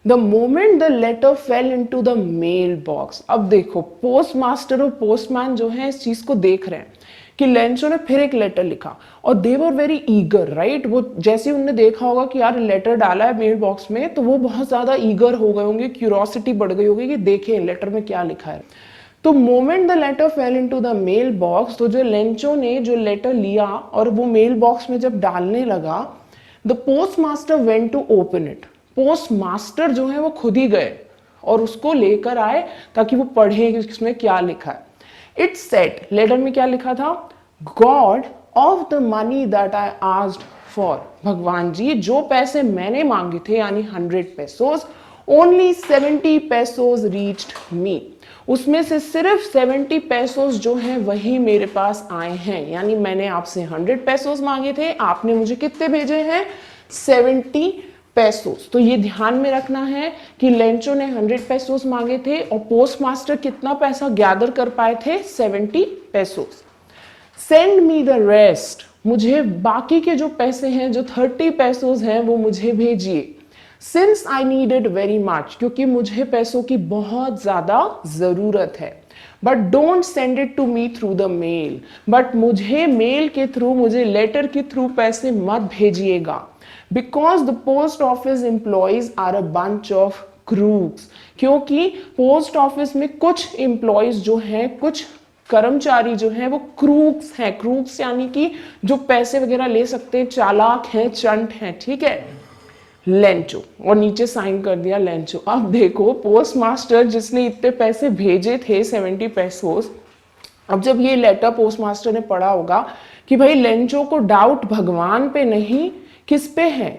The moment the letter fell into the mail box. अब देखो post master और postman जो है इस चीज को देख रहे हैं कि लेंचो ने फिर एक लेटर लिखा और दे वर वेरी ईगर, राइट। वो जैसे उन्होंने देखा होगा कि यार लेटर डाला है मेल बॉक्स में, तो वो बहुत ज्यादा ईगर हो गए होंगे, क्यूरोसिटी बढ़ गई होगी कि देखें लेटर में क्या लिखा है। तो moment the letter fell into the mail box, तो जो लेंचो ने जो लेटर लिया और वो मेल बॉक्स में जब डालने लगा, the post master went to open it. Post master जो है वो खुद ही गए और उसको लेकर आए ताकि वो पढ़े कि इसमें क्या लिखा है। इट सेड, लेटर में क्या लिखा था, God of the money that I asked for, भगवान जी जो पैसे मैंने मांगे थे यानी 100 पेसोस, ओनली 70 पेसोस रीच्ड मी, उसमें से सिर्फ 70 पेसोस जो हैं वही मेरे पास आए हैं। यानी मैंने आपसे 100 पेसोस मांगे थे, आपने मुझे कितने भेजे हैं, 70 पेसोस। तो ये ध्यान में रखना है कि लेंचो ने 100 पेसोस मांगे थे और पोस्ट मास्टर कितना पैसा गैदर कर पाए थे, 70 pesos. Send me the rest, मुझे बाकी के जो पैसे हैं जो 30 पेसोस हैं वो मुझे भेजिए। Since I need it very much, क्योंकि मुझे पैसों की बहुत ज्यादा जरूरत है। But don't send it to me through the mail, but मुझे मेल के थ्रू, मुझे लेटर के थ्रू पैसे मत भेजिएगा। Because the post office employees are a bunch of crooks, क्योंकि पोस्ट ऑफिस में कुछ एम्प्लॉयज जो हैं, कुछ कर्मचारी जो हैं वो क्रूक्स हैं। क्रूक्स यानी कि जो पैसे वगैरह ले सकते हैं, चालाक हैं, चंट हैं, ठीक है। लेंचो, और नीचे साइन कर दिया लेंचो। अब देखो पोस्ट मास्टर जिसने इतने पैसे भेजे थे 70 पेसोस, अब जब ये लेटर पोस्ट मास्टर ने पढ़ा होगा कि भाई लेंचो को डाउट भगवान पे नहीं, किस पे है,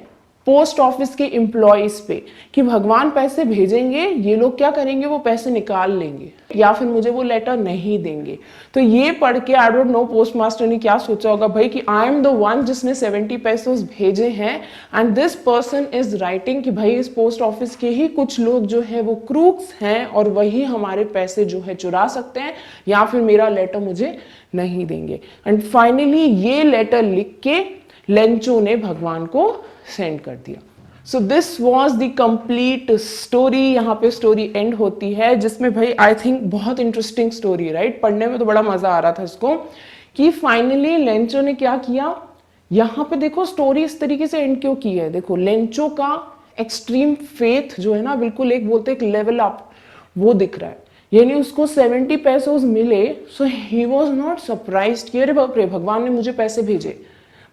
पोस्ट ऑफिस के एम्प्लॉयज पे, कि भगवान पैसे भेजेंगे, ये लोग क्या करेंगे, वो पैसे निकाल लेंगे या फिर मुझे वो लेटर नहीं देंगे। तो ये पढ़ के I don't know post master ने क्या सोचा होगा भाई कि आई एम द वन जिसने 70 पेसोस भेजे हैं and this person is writing कि भाई इस पोस्ट ऑफिस के ही कुछ लोग जो है वो क्रूक्स हैं और वही हमारे पैसे जो है चुरा सकते हैं या फिर मेरा लेटर मुझे नहीं देंगे। एंड फाइनली ये लेटर लिख के लेंचो ने भगवान को सेंड कर दिया। So this was the complete story. यहाँ पे स्टोरी एंड होती है, जिसमें भाई आई थिंक बहुत इंटरेस्टिंग स्टोरी, राइट। पढ़ने में तो बड़ा मजा आ रहा था इसको, कि फाइनली लेंचो ने क्या किया। यहाँ पे देखो स्टोरी इस तरीके से एंड क्यों की है, देखो लेंचो का एक्सट्रीम फेथ जो है ना, बिल्कुल एक बोलते एक लेवल अप, वो दिख रहा है। यानी उसको 70 पेसोस मिले, so he was not surprised कि अरे बाप रे भगवान ने मुझे पैसे भेजे।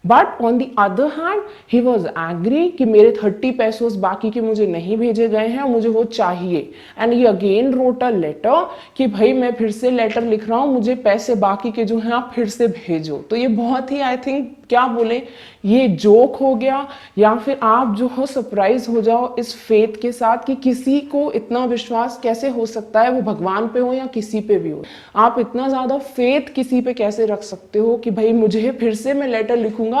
But on the other hand he was agree कि मेरे 30 पेसोस बाकी के मुझे नहीं भेजे गए हैं, मुझे वो चाहिए। And he again wrote a letter कि भाई मैं फिर से लेटर लिख रहा हूँ, मुझे पैसे बाकी के जो हैं आप फिर से भेजो। तो ये बहुत ही आई थिंक क्या बोले, ये जोक हो गया या फिर आप जो हो सरप्राइज हो जाओ इस फेथ के साथ कि किसी को इतना विश्वास कैसे हो सकता है, वो भगवान पे हो या किसी पे भी हो, आप इतना ज्यादा फेथ किसी पे कैसे रख सकते हो कि भाई मुझे फिर से मैं लेटर लिखूंगा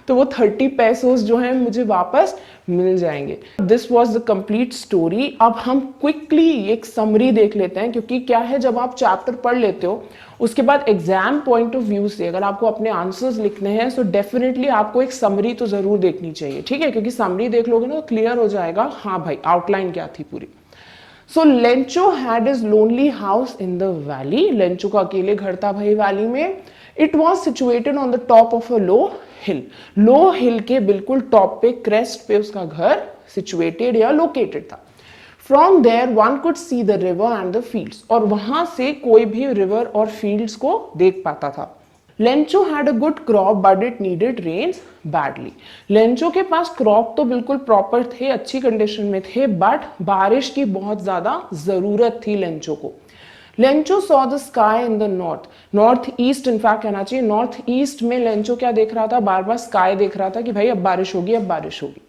तो वो 30 पेसोस जो है मुझे वापस मिल जाएंगे। This was the complete story. अब हम क्विकली एक समरी देख लेते हैं, क्योंकि क्या है जब आप चैप्टर पढ़ लेते हो उसके बाद एग्जाम पॉइंट ऑफ व्यू से अगर आपको अपने आंसर्स लिखने हैं तो डेफिनेटली आपको एक समरी तो जरूर देखनी चाहिए, ठीक है। क्योंकि समरी देख लोगे ना तो क्लियर हो जाएगा, हाँ भाई आउटलाइन क्या थी पूरी। So Lencho had his lonely house in the valley, Lencho का अकेले घर था भाई वैली में। It was situated on the top of a low hill, low hill के बिल्कुल टॉप पे, क्रेस्ट पे उसका घर सिचुएटेड या लोकेटेड था। From there one could see the river and the fields, और वहां से कोई भी रिवर और फील्ड्स को देख पाता था। Lencho had a good crop but it needed rains badly, Lencho के पास क्रॉप तो बिल्कुल प्रॉपर थे, अच्छी कंडीशन में थे, बट बारिश की बहुत ज्यादा जरूरत थी लेंचो को। Lencho saw the sky in the north, north east in fact कहना चाहिए, नॉर्थ ईस्ट में लेंचो क्या देख रहा था, बार बार स्काई देख रहा था कि भाई अब बारिश होगी, अब बारिश होगी।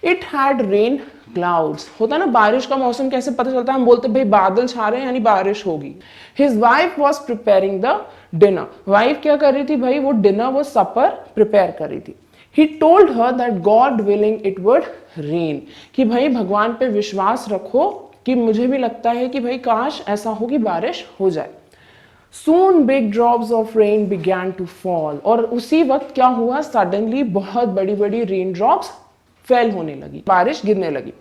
इट हैड रेन क्लाउड्स, होता ना बारिश का मौसम कैसे पता चलता है, हम बोलते भाई बादल छा रहे हैं यानी बारिश होगी। His wife was preparing the dinner, wife क्या कर रही थी भाई, वो डिनर वो सपर प्रिपेयर कर रही थी। He told her that God willing it would rain, कि भाई भगवान पे विश्वास रखो कि मुझे भी लगता है कि भाई काश ऐसा हो कि बारिश हो जाए। Soon big drops of rain began to fall, और उसी वक्त क्या हुआ, सडनली बहुत बड़ी बड़ी रेन ड्रॉप्स फेल होने लगी, बारिश गिरने लगी।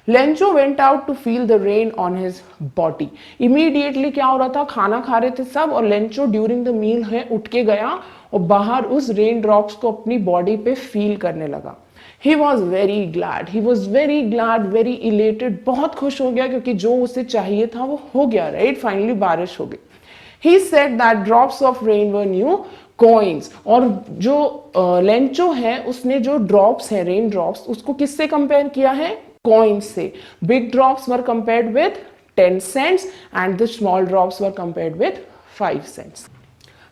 Lencho went out to feel the rain on his body. Immediately क्या हो रहा था, खाना खा रहे थे सब और लेंचो ड्यूरिंग द मील है उठ के गया और बाहर उस रेन ड्रॉप्स को अपनी बॉडी पे फील करने लगा। He was very glad, he was very glad, very elated, बहुत खुश हो गया क्योंकि जो उसे चाहिए था वो हो गया, राइट, फाइनली बारिश हो गई। He said that drops of rain were new coins, और जो लेंचो है उसने जो ड्रॉप्स है रेन ड्रॉप्स उसको किससे कंपेयर किया है, कॉइन्स से। Big drops were compared with 10 cents and the small drops were compared with 5 cents.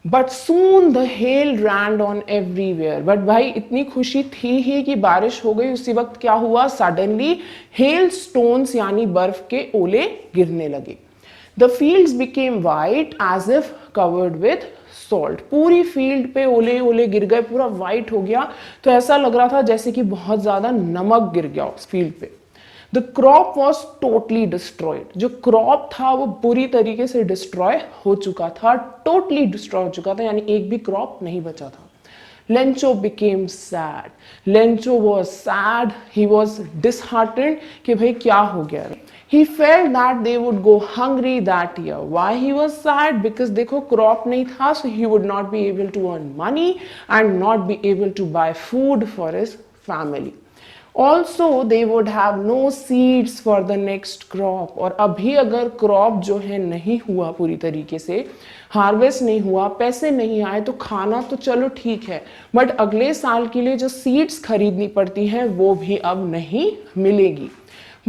But soon the hail rained on everywhere. But भाई इतनी खुशी थी ही कि बारिश हो गई, उसी वक्त क्या हुआ, सडनली हेल स्टोन्स यानी बर्फ के ओले गिरने लगे। The fields became white as if covered with salt. पूरी फील्ड पे ओले ओले गिर गए, पूरा वाइट हो गया, तो ऐसा लग रहा था जैसे कि बहुत ज्यादा नमक गिर गया उस फील्ड पे। The crop was totally destroyed. जो क्रॉप था वो पूरी तरीके से डिस्ट्रॉय हो चुका था, टोटली डिस्ट्रॉय हो चुका था, यानी एक भी क्रॉप नहीं बचा था। Lencho became sad. Lencho was sad, he was disheartened कि भाई क्या हो गया। He felt that they would go hungry that year. Why he was sad? Because देखो क्रॉप नहीं था, so he would not be able to earn money and not be able to buy food for his family. Also they would have no seeds for the next crop. और अभी अगर crop जो है नहीं हुआ पूरी तरीके से, हार्वेस्ट नहीं हुआ, पैसे नहीं आए, तो खाना तो चलो ठीक है, बट अगले साल के लिए जो सीड्स खरीदनी पड़ती हैं वो भी अब नहीं मिलेगी।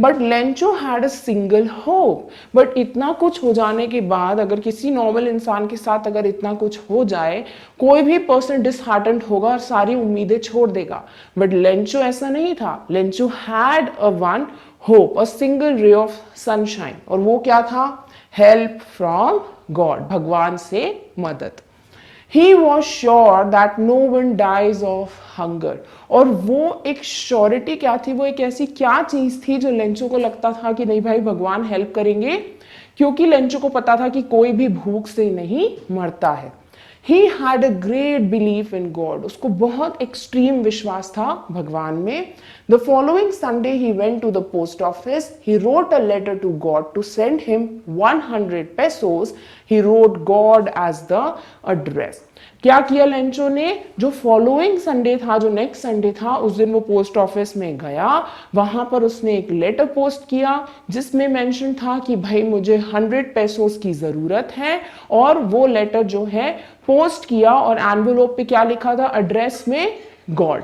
But Lencho had a single hope. But इतना कुछ हो जाने के बाद अगर किसी नॉर्मल इंसान के साथ अगर इतना कुछ हो जाए, कोई भी पर्सन डिसहार्टेंड होगा और सारी उम्मीदें छोड़ देगा। बट लेंचो ऐसा नहीं था। Lencho had a one hope, a single ray of sunshine, और वो क्या था, हेल्प फ्रॉम गॉड, भगवान से मदद। He was sure that no one dies of hunger. और वो एक श्योरिटी क्या थी, वो एक ऐसी क्या चीज थी जो लेंचो को लगता था कि नहीं भाई भगवान हेल्प करेंगे, क्योंकि लेंचो को पता था कि कोई भी भूख से नहीं मरता है। He had a great belief in God. उसको बहुत एक्सट्रीम विश्वास था भगवान में। The following Sunday he went to the post office. He wrote a letter to God to send him 100 pesos. He wrote God as the address. क्या किया Lencho ने, जो फॉलोइंग संडे था, जो नेक्स्ट संडे था, उस दिन वो पोस्ट ऑफिस में गया, वहां पर उसने एक लेटर पोस्ट किया जिसमें मेंशन था कि भाई मुझे 100 पेसोस की जरूरत है, और वो लेटर जो है पोस्ट किया और एनवेलोप पे क्या लिखा था, एड्रेस में गॉड।